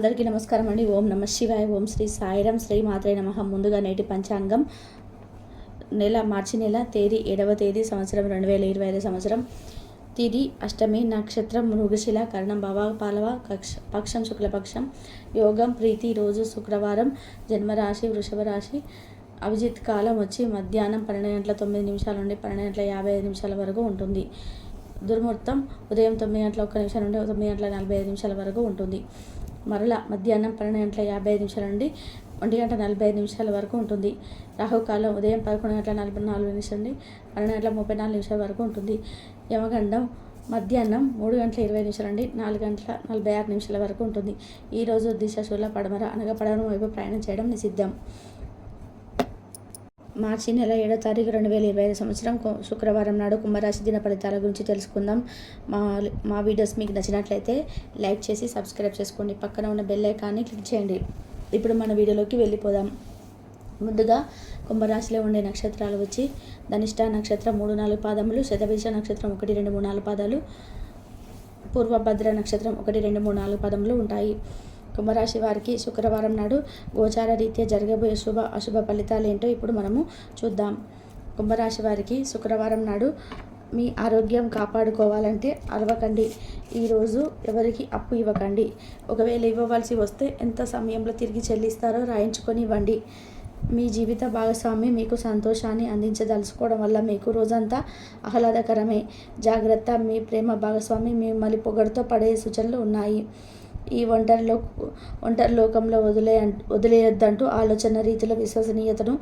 అందరికీ నమస్కారం అండి. ఓం నమ శివాయ. ఓం శ్రీ సాయిరాం. శ్రీ మాత్రే నమః. ముందుగా నేటి పంచాంగం మార్చి నెల తేదీ 7వ తేదీ సంవత్సరం 2025 సంవత్సరం. తిది అష్టమి, నక్షత్రం మృగశిల, కరణం భవ పాలవ, పక్షం శుక్లపక్షం, యోగం ప్రీతి, రోజు శుక్రవారం, జన్మరాశి వృషభ రాశి. అభిజిత్ కాలం వచ్చి మధ్యాహ్నం 12:09 నుండి 12:55 వరకు ఉంటుంది. దుర్ముహూర్తం ఉదయం 9:01 నుండి 9:45 వరకు ఉంటుంది. మరలా మధ్యాహ్నం 12:55 నుండి 1:45 వరకు ఉంటుంది. రాహుకాలం ఉదయం 11:44 నుండి 12:34 వరకు ఉంటుంది. యమగండం మధ్యాహ్నం 3:20 నుండి 4:46 వరకు ఉంటుంది. ఈరోజు దిశ శూల పడమర అనగా పడమర వైపు ప్రయాణం చేయడం నిషిద్ధం. మార్చి నెల 7వ తారీఖు 2025 సంవత్సరం శుక్రవారం నాడు కుంభరాశి దిన ఫలితాల గురించి తెలుసుకుందాం. మా వీడియోస్ మీకు నచ్చినట్లయితే లైక్ చేసి సబ్స్క్రైబ్ చేసుకోండి. పక్కన ఉన్న బెల్ ఐకాన్ని క్లిక్ చేయండి. ఇప్పుడు మన వీడియోలోకి వెళ్ళిపోదాం. ముందుగా కుంభరాశిలో ఉండే నక్షత్రాలు వచ్చి ధనిష్ట నక్షత్రం 3-4 పాదములు, శతభిష నక్షత్రం 1-2-3-4 పాదాలు, పూర్వభద్ర నక్షత్రం 1-2-3-4 పాదములు ఉంటాయి. కుంభరాశి వారికి శుక్రవారం నాడు గోచార రీత్యా జరగబోయే శుభ అశుభ ఫలితాలు ఏంటో ఇప్పుడు మనము చూద్దాం. కుంభరాశి వారికి శుక్రవారం నాడు మీ ఆరోగ్యం కాపాడుకోవాలంటే అరవకండి. ఈరోజు ఎవరికి అప్పు ఇవ్వకండి. ఒకవేళ ఇవ్వవలసి వస్తే ఎంత సమయంలో తిరిగి చెల్లిస్తారో రాయించుకొని ఇవ్వండి. మీ జీవిత భాగస్వామి మీకు సంతోషాన్ని అందించదలుచుకోవడం వల్ల మీకు రోజంతా ఆహ్లాదకరమే. జాగ్రత్త, మీ ప్రేమ భాగస్వామి మిమ్మల్ని పొగడుతో పడే సూచనలు ఉన్నాయి. ఈ ఒంటరి లోకంలో వదిలేయొద్దంటూ ఆలోచన రీతిలో విశ్వసనీయతను,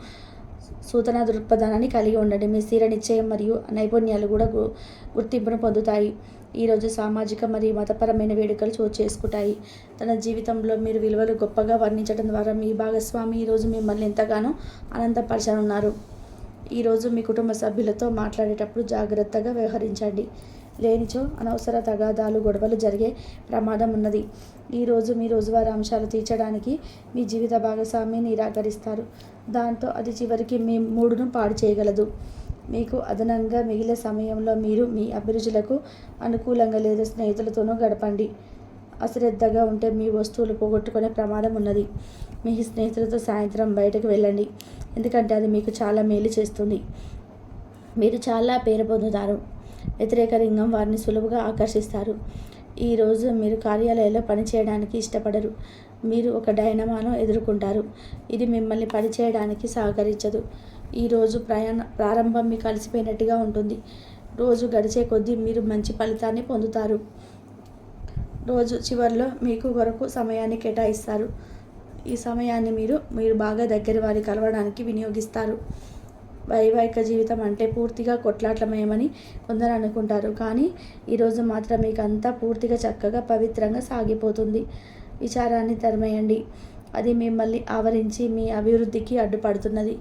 సూచన దృక్పథాన్ని కలిగి ఉండండి. మీ స్థిర నిశ్చయం మరియు నైపుణ్యాలు కూడా గుర్తింపును పొందుతాయి. ఈరోజు సామాజిక మరియు మతపరమైన వేడుకలు చోటు చేసుకుంటాయి. తన జీవితంలో మీరు విలువలు గొప్పగా వర్ణించడం ద్వారా మీ భాగస్వామి ఈరోజు మిమ్మల్ని ఎంతగానో ఆనందపరచనున్నారు. ఈరోజు మీ కుటుంబ సభ్యులతో మాట్లాడేటప్పుడు జాగ్రత్తగా వ్యవహరించండి. లేనిచో అనవసర తగాదాలు, గొడవలు జరిగే ప్రమాదం ఉన్నది. ఈరోజు మీ రోజువారీ అంశాలు తీర్చడానికి మీ జీవిత భాగస్వామి నిరాకరిస్తారు. దాంతో అది చివరికి మీ మూడును పాడు చేయగలదు. మీకు అదనంగా మిగిలిన సమయంలో మీరు మీ అభిరుచులకు అనుకూలంగా లేదా స్నేహితులతోనూ గడపండి. అశ్రద్ధగా ఉంటే మీ వస్తువులు పోగొట్టుకునే ప్రమాదం ఉన్నది. మీ స్నేహితులతో సాయంత్రం బయటకు వెళ్ళండి, ఎందుకంటే అది మీకు చాలా మేలు చేస్తుంది. మీరు చాలా పేరు పొందుతారు. వ్యతిరేక లింగం వారిని సులువుగా ఆకర్షిస్తారు. ఈరోజు మీరు కార్యాలయంలో పనిచేయడానికి ఇష్టపడరు. మీరు ఒక డైనమాను ఎదుర్కొంటారు. ఇది మిమ్మల్ని పనిచేయడానికి సహకరించదు. ఈరోజు ప్రారంభం మీకు కలిసిపోయినట్టుగా ఉంటుంది. రోజు గడిచే కొద్దీ మీరు మంచి ఫలితాన్ని పొందుతారు. రోజు చివరిలో మీకు కొరకు సమయాన్ని కేటాయిస్తారు. ఈ సమయాన్ని మీరు బాగా దగ్గర వారి కలవడానికి వినియోగిస్తారు. వైవాహిక జీవితం అంటే పూర్తిగా కొట్లాటమయమని కొందరు అనుకుంటారు. కానీ ఈరోజు మాత్రం మీకు అంతా పూర్తిగా చక్కగా పవిత్రంగా సాగిపోతుంది. విచారాన్ని తరిమేయండి. అది మిమ్మల్ని ఆవరించి మీ అభివృద్ధికి అడ్డుపడుతున్నది.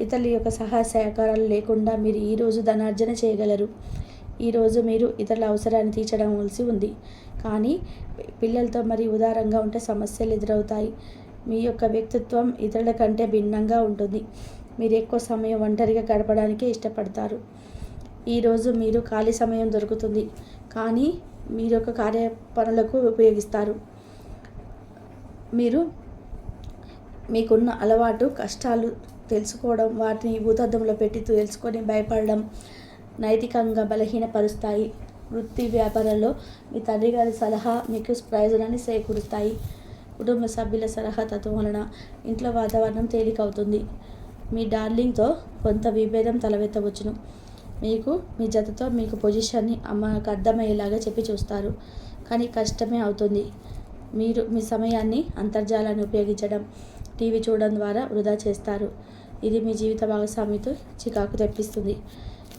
ఇతరుల యొక్క సహాయ సహకారాలు లేకుండా మీరు ఈరోజు ధనార్జన చేయగలరు. ఈరోజు మీరు ఇతరుల అవసరాన్ని తీర్చవలసి ఉంది. కానీ పిల్లలతో మరి ఉదారంగా ఉంటే సమస్యలు ఎదురవుతాయి. మీ యొక్క వ్యక్తిత్వం ఇతరుల కంటే భిన్నంగా ఉంటుంది. మీరు ఎక్కువ సమయం ఒంటరిగా గడపడానికే ఇష్టపడతారు. ఈరోజు మీరు ఖాళీ సమయం దొరుకుతుంది, కానీ మీరు ఒక కార్య పనులకు ఉపయోగిస్తారు. మీకున్న అలవాటు కష్టాలు తెలుసుకోవడం, వాటిని భూతద్దంలో పెట్టి తెలుసుకొని భయపడడం నైతికంగా బలహీనపరుస్తాయి. వృత్తి వ్యాపారాల్లో మీ తండ్రి గారి సలహా మీకు ప్రయోజనాన్ని చేకూరుస్తాయి. కుటుంబ సభ్యుల సలహా తత్వం వలన ఇంట్లో వాతావరణం తేలికవుతుంది. మీ డార్లింగ్తో కొంత విభేదం తలెత్తవచ్చును. మీ జతతో మీకు పొజిషన్ని అమ్మకు అర్థమయ్యేలాగా చెప్పి చూస్తారు, కానీ కష్టమే అవుతుంది. మీరు మీ సమయాన్ని అంతర్జాలాన్ని ఉపయోగించడం, టీవీ చూడడం ద్వారా వృధా చేస్తారు. ఇది మీ జీవిత భాగస్వామితో చికాకు తెప్పిస్తుంది.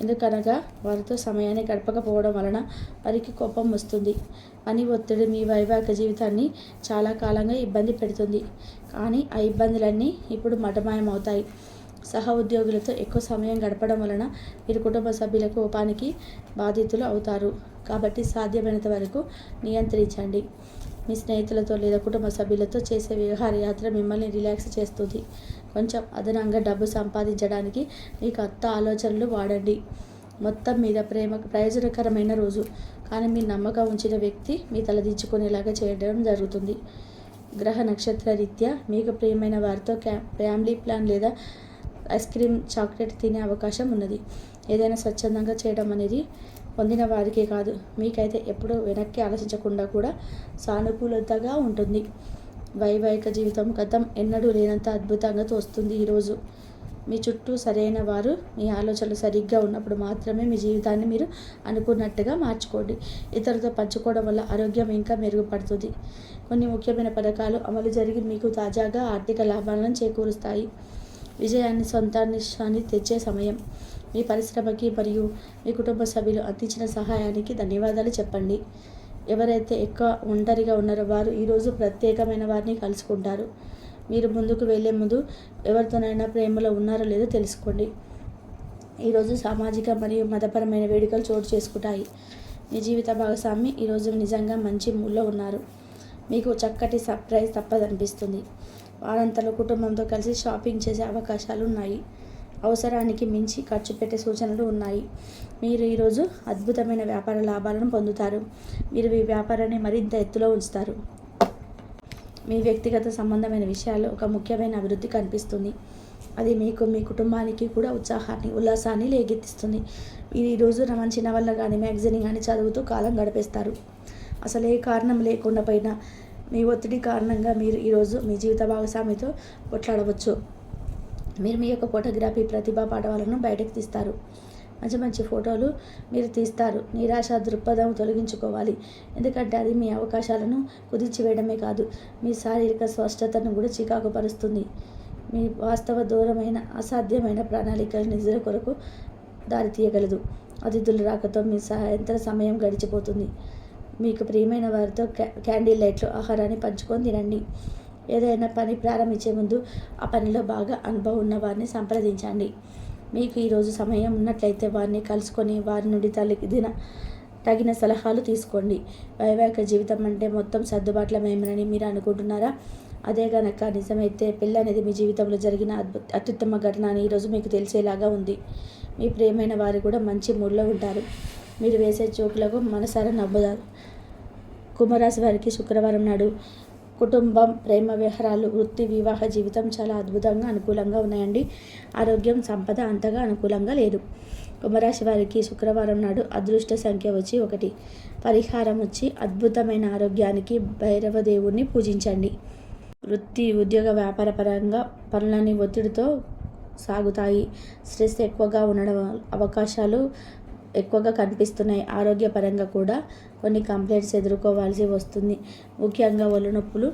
ఎందుకనగా వారితో సమయాన్ని గడపకపోవడం వలన వారికి కోపం వస్తుంది. పని ఒత్తిడి మీ వైవాహిక జీవితాన్ని చాలా కాలంగా ఇబ్బంది పెడుతుంది. కానీ ఆ ఇబ్బందులన్నీ ఇప్పుడు మటమాయమవుతాయి. సహ ఉద్యోగులతో ఎక్కువ సమయం గడపడం వలన మీరు కుటుంబ సభ్యుల కోపానికి బాధితులు అవుతారు. కాబట్టి సాధ్యమైనంత వరకు నియంత్రించండి. మీ స్నేహితులతో లేదా కుటుంబ సభ్యులతో చేసే విహారయాత్ర మిమ్మల్ని రిలాక్స్ చేస్తుంది. కొంచెం అదనంగా డబ్బు సంపాదించడానికి మీ కొత్త ఆలోచనలు వాడండి. మొత్తం మీద ప్రయోజనకరమైన రోజు, కానీ మీ నమ్మకం ఉంచిన వ్యక్తి మీ తలదించుకునేలాగా చేయడం జరుగుతుంది. గ్రహ నక్షత్ర రీత్యా మీకు ప్రియమైన వారితో ఫ్యామిలీ ప్లాన్ లేదా ఐస్ క్రీమ్ చాక్లెట్ తినే అవకాశం ఉన్నది. ఏదైనా స్వచ్ఛందంగా చేయడం అనేది పొందిన వారికే కాదు, మీకైతే ఎప్పుడూ వెనక్కి ఆలోచించకుండా కూడా సానుకూలతగా ఉంటుంది. వైవాహిక జీవితం గతం ఎన్నడూ లేనంత అద్భుతంగా తోస్తుంది. ఈరోజు మీ చుట్టూ సరైన వారు, మీ ఆలోచనలు సరిగ్గా ఉన్నప్పుడు మాత్రమే మీ జీవితాన్ని మీరు అనుకున్నట్టుగా మార్చుకోండి. ఇతరులతో పంచుకోవడం వల్ల ఆరోగ్యం ఇంకా మెరుగుపడుతుంది. కొన్ని ముఖ్యమైన పథకాలు అమలు జరిగి మీకు తాజాగా ఆర్థిక లాభాలను చేకూరుస్తాయి. విజయాన్ని, సొంతాన్ని తెచ్చే సమయం. మీ పరిశ్రమకి మరియు మీ కుటుంబ సభ్యులు అందించిన సహాయానికి ధన్యవాదాలు చెప్పండి. ఎవరైతే ఎక్కువ ఒంటరిగా ఉన్నారో వారు ఈరోజు ప్రత్యేకమైన వారిని కలుసుకుంటారు. మీరు ముందుకు వెళ్ళే ముందు ఎవరితోనైనా ప్రేమలో ఉన్నారో లేదో తెలుసుకోండి. ఈరోజు సామాజిక మరియు మతపరమైన వేడుకలు చోటు చేసుకుంటాయి. మీ జీవిత భాగస్వామి ఈరోజు నిజంగా మంచి మూడ్లో ఉన్నారు. మీకు చక్కటి సర్ప్రైజ్ తప్పదనిపిస్తుంది. వారంతలో కుటుంబంతో కలిసి షాపింగ్ చేసే అవకాశాలు ఉన్నాయి. అవసరానికి మించి ఖర్చు పెట్టే సూచనలు ఉన్నాయి. మీరు ఈరోజు అద్భుతమైన వ్యాపార లాభాలను పొందుతారు. మీరు మీ వ్యాపారాన్ని మరింత ఎత్తులో ఉంచుతారు. మీ వ్యక్తిగత సంబంధమైన విషయాల్లో ఒక ముఖ్యమైన అభివృద్ధి కనిపిస్తుంది. అది మీకు, మీ కుటుంబానికి కూడా ఉత్సాహాన్ని, ఉల్లాసాన్ని లేకెత్తిస్తుంది. మీరు ఈరోజు మంచి నవల కానీ, మ్యాగజైన్ కానీ చదువుతూ కాలం గడిపేస్తారు. అసలు ఏ కారణం లేకుండా పోయినా మీ ఒత్తిడి కారణంగా మీరు ఈరోజు మీ జీవిత భాగస్వామితో కొట్లాడవచ్చు. మీరు మీ యొక్క ఫోటోగ్రఫీ ప్రతిభా పాఠవాలను బయటకు తీస్తారు. మంచి మంచి ఫోటోలు మీరు తీస్తారు. నిరాశ దృక్పథం తొలగించుకోవాలి. ఎందుకంటే అది మీ అవకాశాలను కుదించివేయడమే కాదు, మీ శారీరక స్పష్టతను కూడా చికాకుపరుస్తుంది. మీ వాస్తవ దూరమైన అసాధ్యమైన ప్రణాళికల నిజల కొరకు దారితీయగలదు. అతిథుల రాకతో మీ సాయంత్ర సమయం గడిచిపోతుంది. మీకు ప్రియమైన వారితో క్యాండిల్ లైట్లు ఆహారాన్ని పంచుకొని తినండి. ఏదైనా పని ప్రారంభించే ముందు ఆ పనిలో బాగా అనుభవం ఉన్న వారిని సంప్రదించండి. మీకు ఈరోజు సమయం ఉన్నట్లయితే వారిని కలుసుకొని వారి నుండి తగిన సలహాలు తీసుకోండి. వైవాహిక జీవితం అంటే మొత్తం సర్దుబాట్లమేమని మీరు అనుకుంటున్నారా? అదే గనక నిజమైతే పెళ్ళి అనేది మీ జీవితంలో జరిగిన అత్యుత్తమ ఘటన అని ఈరోజు మీకు తెలిసేలాగా ఉంది. మీ ప్రియమైన వారు కూడా మంచి మూడ్లో ఉంటారు. మీరు వేసే జోకులకు మనసారా నవ్వుతారు. కుంభరాశి వారికి శుక్రవారం నాడు కుటుంబం, ప్రేమ వ్యవహారాలు, వృత్తి, వివాహ జీవితం చాలా అద్భుతంగా అనుకూలంగా ఉన్నాయండి. ఆరోగ్యం, సంపద అంతగా అనుకూలంగా లేదు. కుంభరాశి వారికి శుక్రవారం నాడు అదృష్ట సంఖ్య వచ్చి 1. పరిహారం వచ్చి అద్భుతమైన ఆరోగ్యానికి భైరవ దేవుణ్ణి పూజించండి. వృత్తి, ఉద్యోగ, వ్యాపార పరంగా పనులన్నీ ఒత్తిడితో సాగుతాయి. స్ట్రెస్ ఎక్కువగా ఉండడం అవకాశాలు ఎక్కువగా కనిపిస్తున్నాయి. ఆరోగ్యపరంగా కూడా కొన్ని కంప్లైంట్స్ ఎదుర్కోవాల్సి వస్తుంది. ముఖ్యంగా ఒళ్ళు నొప్పులు,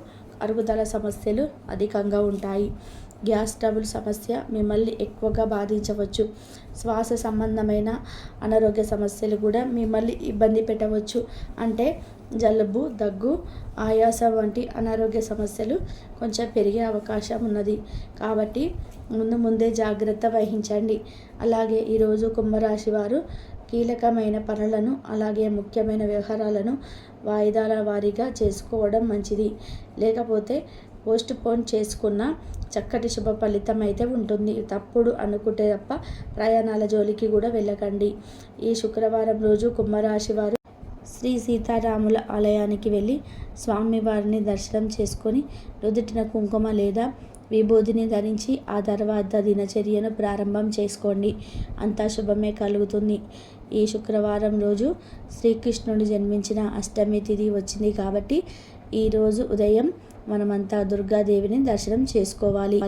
అరుగుదల సమస్యలు అధికంగా ఉంటాయి. గ్యాస్ ట్రబుల్ సమస్య మిమ్మల్ని ఎక్కువగా బాధించవచ్చు. శ్వాస సంబంధమైన అనారోగ్య సమస్యలు కూడా మిమ్మల్ని ఇబ్బంది పెట్టవచ్చు. అంటే జలుబు, దగ్గు, ఆయాసం వంటి అనారోగ్య సమస్యలు కొంచెం పెరిగే అవకాశం ఉన్నది. కాబట్టి ముందే జాగ్రత్త వహించండి. అలాగే ఈరోజు కుంభరాశి వారు కీలకమైన పనులను, అలాగే ముఖ్యమైన వ్యవహారాలను వాయిదాల వారీగా చేసుకోవడం మంచిది. లేకపోతే పోస్ట్ పోన్ చేసుకున్న చక్కటి శుభ ఫలితం అయితే ఉంటుంది. తప్పుడు అనుకుంటే తప్ప ప్రయాణాల జోలికి కూడా వెళ్ళకండి. ఈ శుక్రవారం రోజు కుంభరాశి వారు శ్రీ సీతారాముల ఆలయానికి వెళ్ళి స్వామివారిని దర్శనం చేసుకొని నుదుటిన కుంకుమ లేదా విభూతిని ధరించి ఆ తర్వాత దినచర్యను ప్రారంభం చేసుకోండి. అంతా శుభమే కలుగుతుంది. ఈ శుక్రవారం రోజు శ్రీకృష్ణుడు జన్మించిన అష్టమి తిథి వచ్చింది కాబట్టి ఈరోజు ఉదయం మనమంతా దుర్గాదేవిని దర్శనం చేసుకోవాలి.